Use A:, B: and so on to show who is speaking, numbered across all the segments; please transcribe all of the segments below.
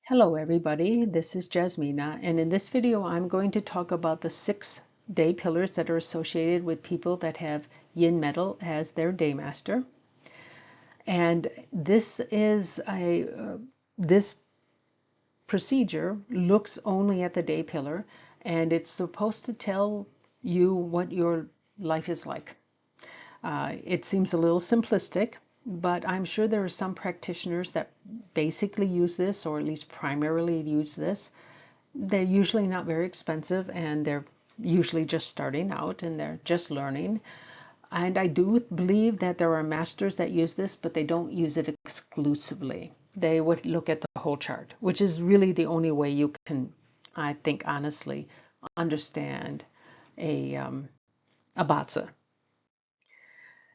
A: Hello everybody, this is Jasmina, and in this video I'm going to talk about the 6 day pillars that are associated with people that have Yin Metal as their day master. And this procedure looks only at the day pillar, and it's supposed to tell you what your life is like. It seems a little simplistic, but I'm sure there are some practitioners that basically use this, or at least primarily use this. They're usually not very expensive, and they're usually just starting out and they're just learning. And I do believe that there are masters that use this, but they don't use it exclusively. They would look at the whole chart, which is really the only way you can, I think, honestly, understand a batsa.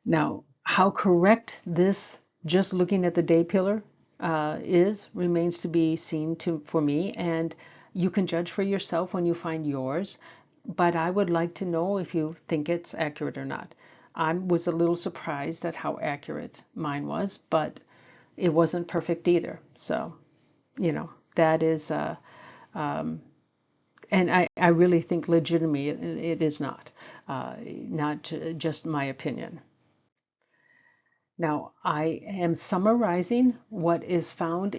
A: Now, how correct this just looking at the day pillar remains to be seen for me, and you can judge for yourself when you find yours, but I would like to know if you think it's accurate or not. I was a little surprised at how accurate mine was, but it wasn't perfect either. So, that is, and I really think legitimately it is not just my opinion. Now, I am summarizing what is found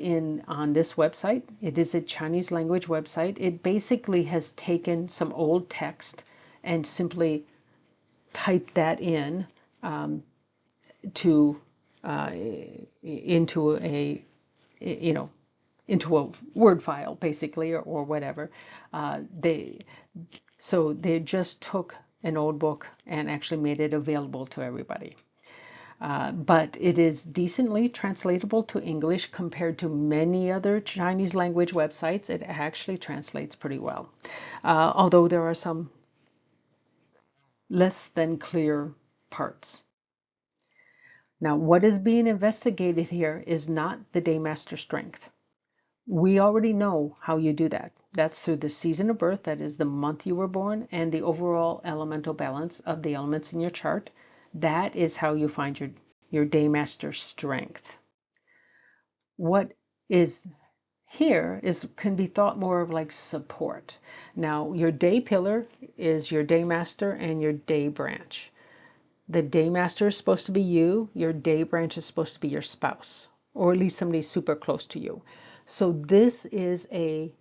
A: on this website. It is a Chinese language website. It basically has taken some old text and simply typed that in to into a into a Word file, basically, or whatever. They just took an old book and actually made it available to everybody. But it is decently translatable to English compared to many other Chinese language websites. It actually translates pretty well, although there are some less than clear parts. Now, what is being investigated here is not the Daymaster strength. We already know how you do that. That's through the season of birth, that is the month you were born, and the overall elemental balance of the elements in your chart. That is how you find your Daymaster strength. What is here can be thought more of like support. Now, your day pillar is your day master and your day branch. The day master is supposed to be you. Your day branch is supposed to be your spouse, or at least somebody super close to you. So this is a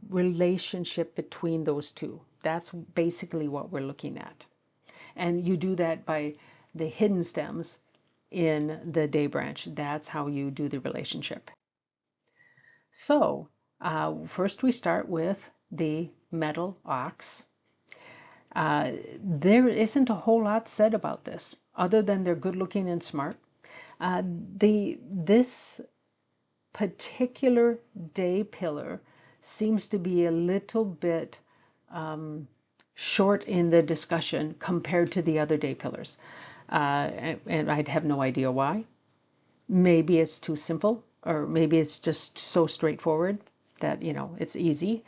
A: relationship between those two. That's basically what we're looking at. And you do that by the hidden stems in the day branch. That's how you do the relationship. So first we start with the metal ox. There isn't a whole lot said about this other than they're good looking and smart. This particular day pillar seems to be a little bit short in the discussion compared to the other day pillars. And I'd have no idea why. Maybe it's too simple, or maybe it's just so straightforward that, it's easy.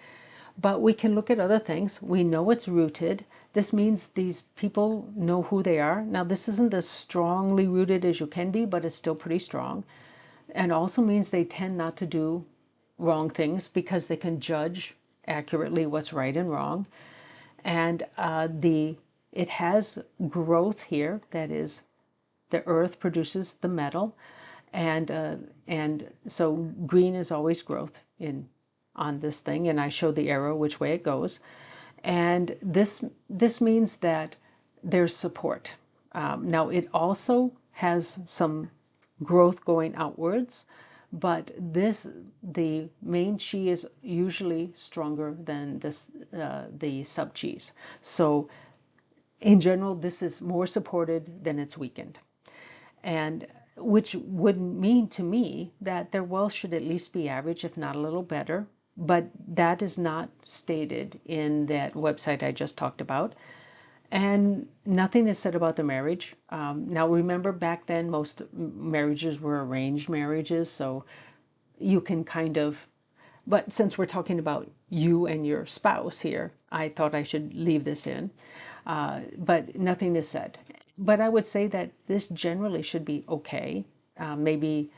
A: But we can look at other things. We know it's rooted. This means these people know who they are. Now, this isn't as strongly rooted as you can be, but it's still pretty strong. And also means they tend not to do wrong things because they can judge accurately what's right and wrong. And it has growth here. That is, the earth produces the metal, and so green is always growth on this thing. And I show the arrow which way it goes, and this means that there's support. Now it also has some growth going outwards, but the main chi is usually stronger than the sub chis. So in general, this is more supported than it's weakened, and which would mean to me that their wealth should at least be average, if not a little better. But that is not stated in that website I just talked about. And nothing is said about the marriage. Now, remember, back then, most marriages were arranged marriages, so you can kind of, but since we're talking about you and your spouse here, I thought I should leave this in. But nothing is said. But I would say that this generally should be okay. Maybe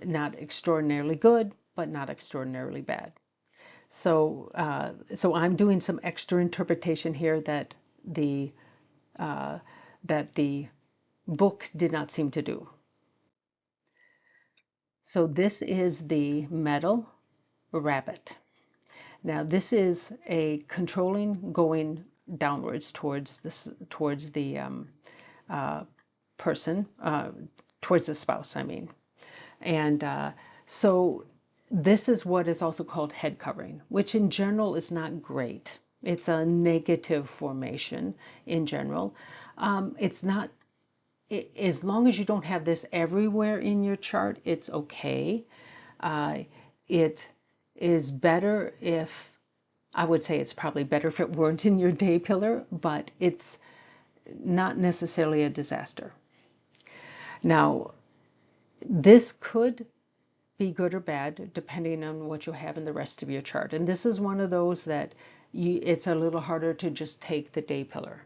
A: not extraordinarily good, but not extraordinarily bad. So, so I'm doing some extra interpretation here that the uh, that the book did not seem to do. So this is the metal rabbit. Now this is a controlling going downwards towards the uh, person, towards the spouse, I mean. And so this is what is also called head covering, which in general is not great. It's a negative formation in general. It's not, as long as you don't have this everywhere in your chart, it's okay. Uh, it is better if, I would say it's probably better if it weren't in your day pillar, but it's not necessarily a disaster. Now, this could be good or bad depending on what you have in the rest of your chart. And this is one of those that it's a little harder to just take the day pillar.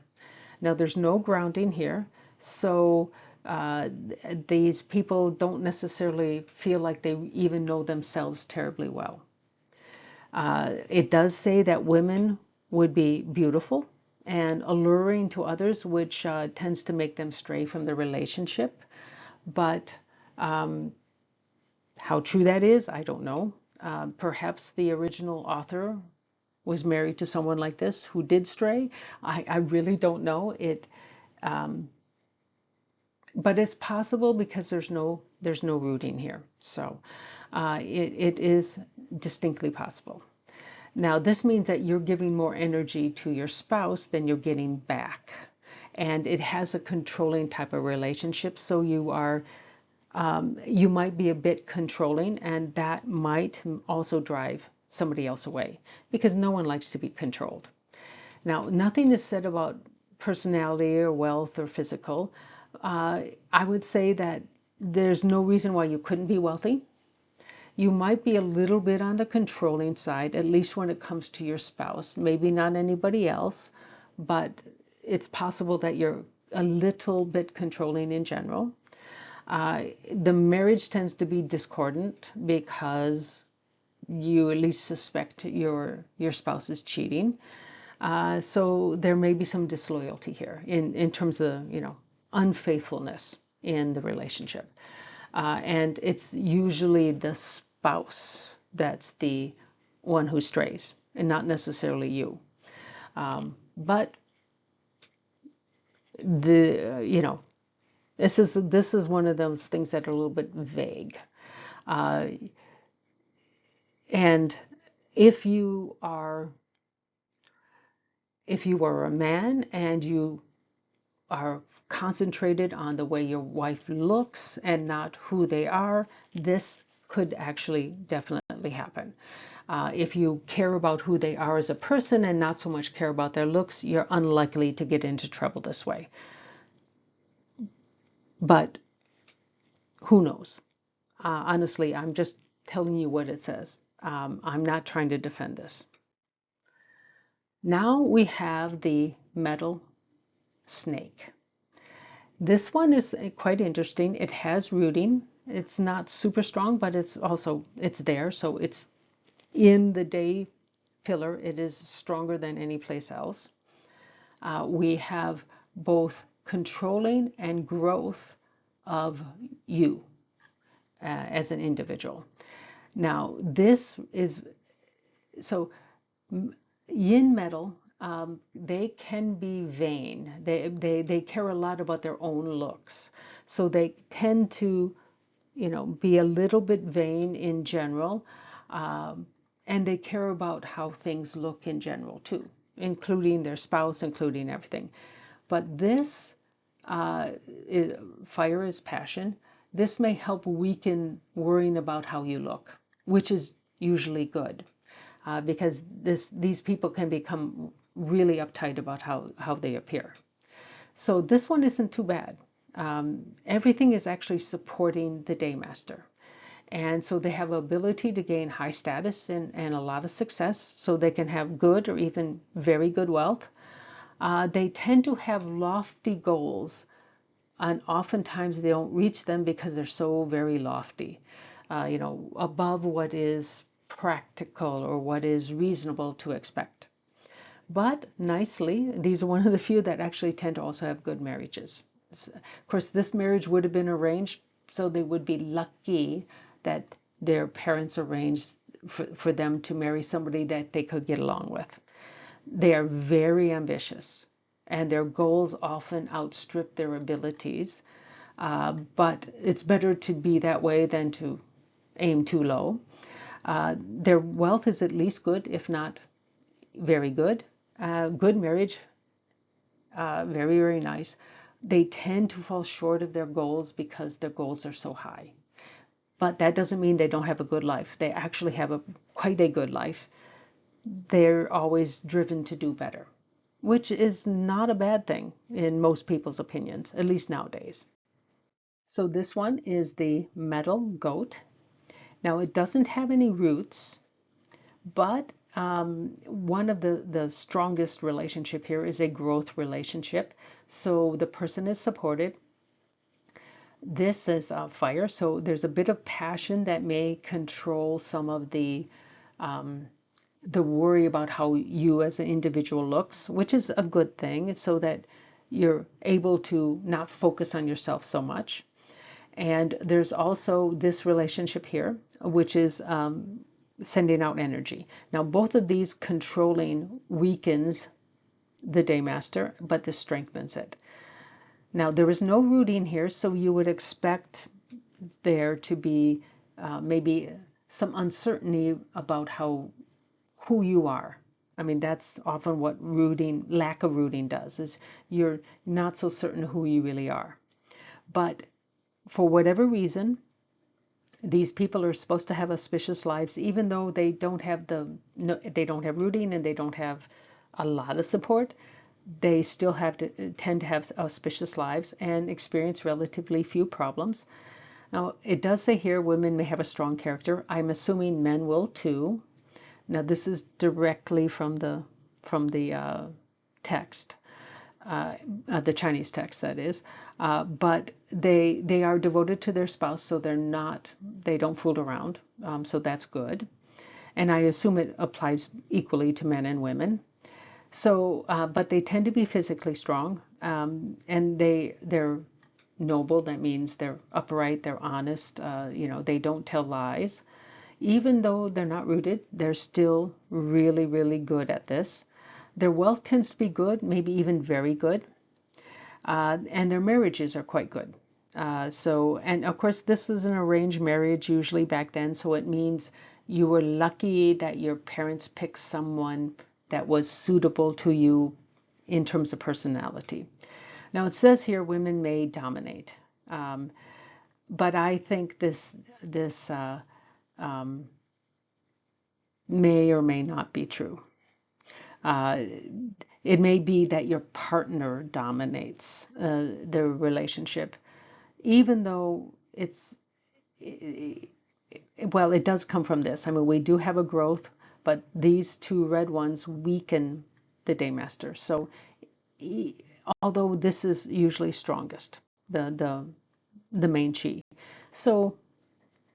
A: Now there's no grounding here, so these people don't necessarily feel like they even know themselves terribly well. It does say that women would be beautiful and alluring to others, which tends to make them stray from the relationship. But how true that is, I don't know. Perhaps the original author was married to someone like this who did stray. I really don't know it, but it's possible because there's no rooting here. So it is distinctly possible. Now this means that you're giving more energy to your spouse than you're getting back, and it has a controlling type of relationship. So you might be a bit controlling, and that might also drive somebody else away because no one likes to be controlled. Now, nothing is said about personality or wealth or physical. I would say that there's no reason why you couldn't be wealthy. You might be a little bit on the controlling side, at least when it comes to your spouse. Maybe not anybody else, but it's possible that you're a little bit controlling in general. The marriage tends to be discordant because you at least suspect your spouse is cheating. So there may be some disloyalty here in terms of, unfaithfulness in the relationship. And it's usually the spouse that's the one who strays and not necessarily you. But this is one of those things that are a little bit vague. And if you are a man and you are concentrated on the way your wife looks and not who they are, this could actually definitely happen. If you care about who they are as a person and not so much care about their looks, you're unlikely to get into trouble this way. But who knows? Honestly, I'm just telling you what it says. I'm not trying to defend this. Now we have the metal snake. This one is quite interesting. It has rooting. It's not super strong, but it's there. So it's in the day pillar. It is stronger than any place else. We have both controlling and growth of you as an individual. Now, this is so yin metal, they can be vain. They care a lot about their own looks. So they tend to, be a little bit vain in general. And they care about how things look in general too, including their spouse, including everything. But this fire is passion. This may help weaken worrying about how you look, which is usually good. Because these people can become really uptight about how they appear. So this one isn't too bad. Everything is actually supporting the Daymaster. And so they have ability to gain high status and a lot of success, so they can have good or even very good wealth. They tend to have lofty goals, and oftentimes they don't reach them because they're so very lofty. above what is practical or what is reasonable to expect. But nicely, these are one of the few that actually tend to also have good marriages. Of course, this marriage would have been arranged, so they would be lucky that their parents arranged for them to marry somebody that they could get along with. They are very ambitious, and their goals often outstrip their abilities. But it's better to be that way than to aim too low. Their wealth is at least good, if not very good. Good marriage, very, very nice. They tend to fall short of their goals because their goals are so high. But that doesn't mean they don't have a good life. They actually have quite a good life. They're always driven to do better, which is not a bad thing in most people's opinions, at least nowadays. So this one is the metal goat. Now it doesn't have any roots, but one of the strongest relationship here is a growth relationship. So the person is supported. This is fire, so there's a bit of passion that may control some of the worry about how you as an individual looks, which is a good thing, so that you're able to not focus on yourself so much. And there's also this relationship here, which is sending out energy. Now, both of these controlling weakens the Daymaster, but this strengthens it. Now, there is no rooting here, so you would expect there to be maybe some uncertainty about who you are. I mean, that's often what lack of rooting does, is you're not so certain who you really are. But for whatever reason, these people are supposed to have auspicious lives, even though they don't have they don't have rooting and they don't have a lot of support. They still tend to have auspicious lives and experience relatively few problems. Now, it does say here women may have a strong character. I'm assuming men will too. Now, this is directly from the text, the Chinese text, that is. But they are devoted to their spouse, so they don't fool around. So that's good. And I assume it applies equally to men and women. So, but they tend to be physically strong, and they're noble. That means they're upright, they're honest. They don't tell lies. Even though they're not rooted, they're still really, really good at this. Their wealth tends to be good, maybe even very good, and their marriages are quite good. And of course, this is an arranged marriage usually back then, so it means you were lucky that your parents picked someone that was suitable to you in terms of personality. Now, it says here women may dominate, but I think this may or may not be true. It may be that your partner dominates the relationship, even though it does come from this. I mean, we do have a growth, but these two red ones weaken the Daymaster. So although this is usually strongest, the main chi. So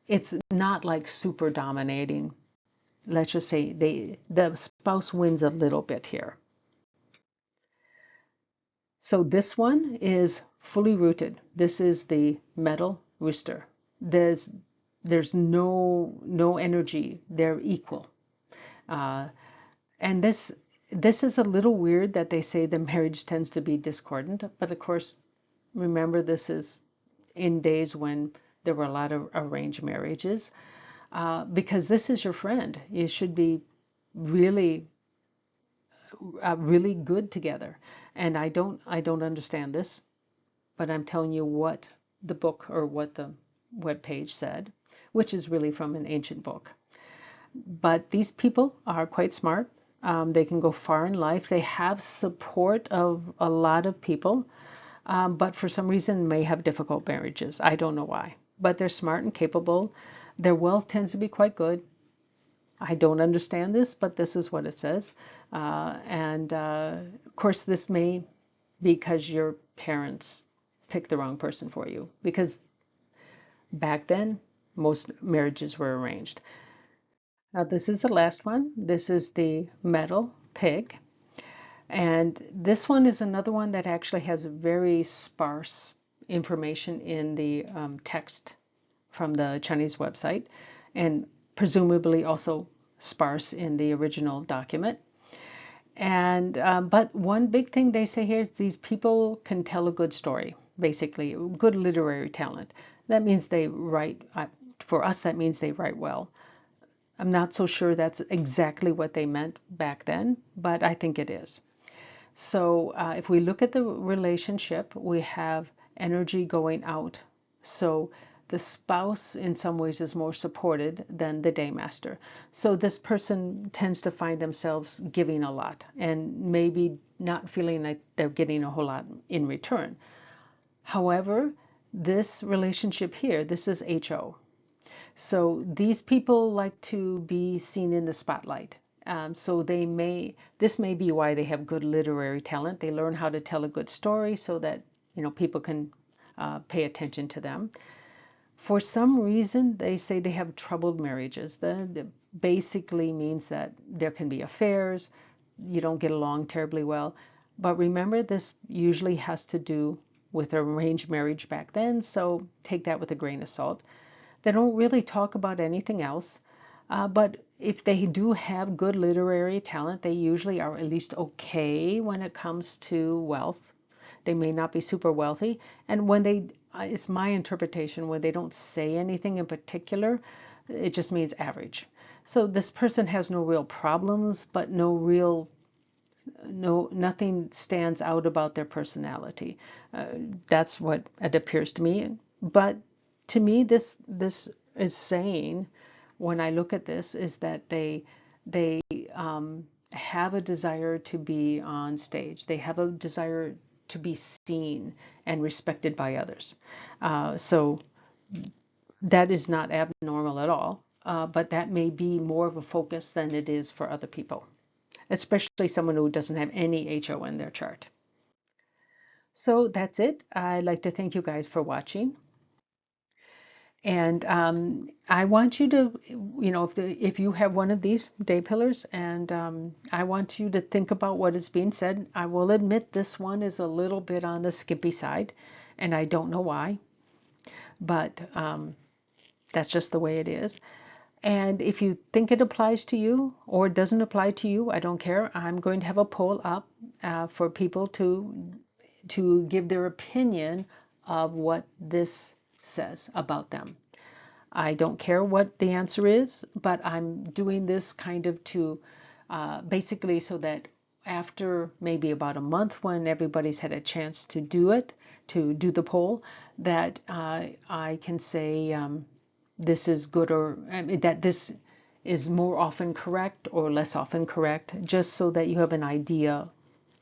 A: it's not like super dominating. Let's just say the spouse wins a little bit here. So this one is fully rooted. This is the metal rooster. There's no energy. They're equal. And this is a little weird that they say the marriage tends to be discordant, but of course, remember this is in days when there were a lot of arranged marriages. Because this is your friend. You should be really, really good together. And I don't understand this, but I'm telling you what the book or what the web page said, which is really from an ancient book. But these people are quite smart. They can go far in life. They have support of a lot of people, but for some reason may have difficult marriages. I don't know why. But they're smart and capable. Their wealth tends to be quite good. I don't understand this, but this is what it says. Of course, this may be because your parents picked the wrong person for you. Because back then, most marriages were arranged. Now, this is the last one. This is the metal pig. And this one is another one that actually has very sparse information in the text from the Chinese website, and presumably also sparse in the original document. And but one big thing they say here is these people can tell a good story, basically, good literary talent. That means they write, for us, that means they write well. I'm not so sure that's exactly what they meant back then, but I think it is. So if we look at the relationship, we have energy going out. So the spouse in some ways is more supported than the daymaster. So this person tends to find themselves giving a lot and maybe not feeling like they're getting a whole lot in return. However, this relationship here, this is HO. So these people like to be seen in the spotlight. So this may be why they have good literary talent. They learn how to tell a good story so that, people can pay attention to them. For some reason, they say they have troubled marriages. That basically means that there can be affairs, you don't get along terribly well. But remember, this usually has to do with arranged marriage back then, so take that with a grain of salt. They don't really talk about anything else. But if they do have good literary talent, they usually are at least okay when it comes to wealth. They may not be super wealthy. And it's my interpretation, when they don't say anything in particular, it just means average. So this person has no real problems, but nothing stands out about their personality. That's what it appears to me. But to me, this is saying, when I look at this, is that they have a desire to be on stage. They have a desire to be seen and respected by others. So that is not abnormal at all. But that may be more of a focus than it is for other people, especially someone who doesn't have any HO in their chart. So that's it. I'd like to thank you guys for watching. And I want you to, if you have one of these day pillars, and I want you to think about what is being said. I will admit this one is a little bit on the skippy side, and I don't know why, but that's just the way it is. And if you think it applies to you or doesn't apply to you, I don't care. I'm going to have a poll up for people to give their opinion of what this says about them. I don't care what the answer is, but I'm doing this kind of to basically so that after maybe about a month, when everybody's had a chance to do it, to do the poll, that I can say this is good, or that this is more often correct or less often correct, just so that you have an idea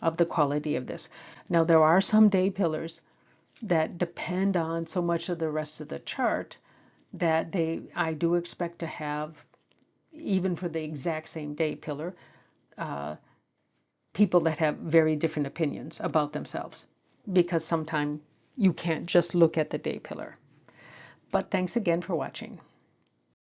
A: of the quality of this. Now, there are some day pillars that depend on so much of the rest of the chart that I do expect to have, even for the exact same day pillar, people that have very different opinions about themselves, because sometimes you can't just look at the day pillar. But thanks again for watching.